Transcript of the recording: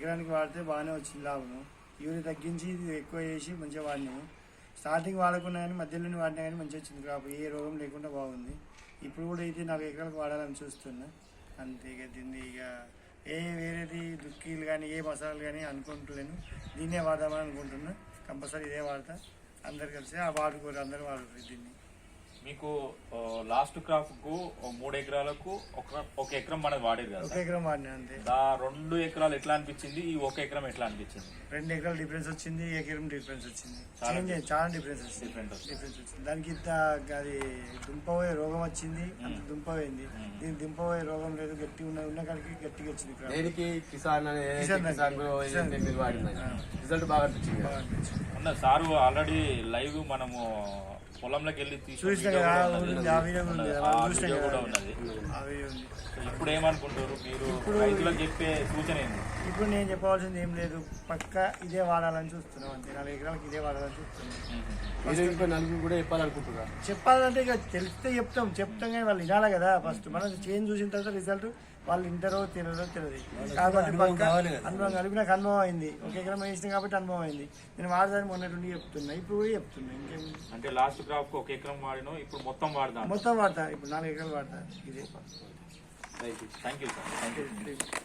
ఎకరానికి వాడితే బాగానే వచ్చింది లాభము. యూరియా తగ్గించి ఇది ఎక్కువ చేసి మంచిగా వాడినాము. స్టార్టింగ్ వాడకున్నా కానీ మధ్యలోనే వాడినా కానీ మంచిగా వచ్చింది క్రాప్, ఏ రోగం లేకుండా బాగుంది. ఇప్పుడు కూడా అయితే 4 ఎకరాలకు వాడాలని చూస్తున్నా అంతే. ఇక దీన్ని ఇక వేరేది దుక్కీలు కానీ ఏ మసాలాలు కానీ అనుకుంటలేను, దీన్నే వాడదామని అనుకుంటున్నా. కంపల్సరీ ఇదే వాడతా, అందరు కలిసి వాడుకోరు, అందరూ వాడుకోరు దీన్ని. మీకు లాస్ట్ క్రాప్ కు 3 ఎకరాలకు ఒక ఎకరం మనది వాడేది కదా? 1 ఎకరం వాడినా అంతే. 2 ఎకరాలు ఎట్లా అనిపించింది, ఈ 1 ఎకరం ఎట్లా అనిపించింది? 2 ఎకరాలు డిఫరెన్స్ వచ్చింది, ఎకరం డిఫరెన్స్ వచ్చింది, చాలా డిఫరెన్స్ వచ్చింది. దానికి ఇంత అది దుంపపోయే రోగం వచ్చింది, అంత దుంపపోయింది. దీనికి దుంపపోయే రోగం లేదు, గట్టి ఉన్న కాడికి గట్టిగా వచ్చింది. రిజల్ట్ బాగా అనిపించింది. సారు ఆల్రెడీ లైవ్ మనము పొలంలోకి వెళ్ళి కూడా ఉన్నది. ఇప్పుడు ఏమనుకుంటారు మీరు, రైతులకు చెప్పే సూచన ఏంటి? ఇప్పుడు నేను చెప్పవలసింది ఏం లేదు, పక్క ఇదే వాడాలని చూస్తున్నాం అంతే. 4 ఎకరాలకు ఇదే వాడాలని చూస్తున్నాం. నలుగురు కూడా చెప్పాలనుకుంటున్నా. చెప్పాలంటే ఇక తెలిస్తే చెప్తాం కానీ వాళ్ళు వినాలి కదా. ఫస్ట్ మనం చేంజ్ చూసిన తర్వాత రిజల్ట్ వాళ్ళు వింటారో తినరో తెలియదు. కాబట్టి అనుభవం కలిపి నాకు అనుభవం అయింది. 1 ఎకరం వేసినా కాబట్టి అనుభవం అయింది. నేను వాడదాన్ని మొన్నటి చెప్తున్నా, ఇప్పుడు కూడా చెప్తున్నా. ఇంకేం అంటే లాస్ట్ క్రాప్ 1 ఎకరం వాడినా, ఇప్పుడు మొత్తం వాడతా. ఇప్పుడు 4 ఎకరాలు వాడతా. ఇదే. Thank you sir.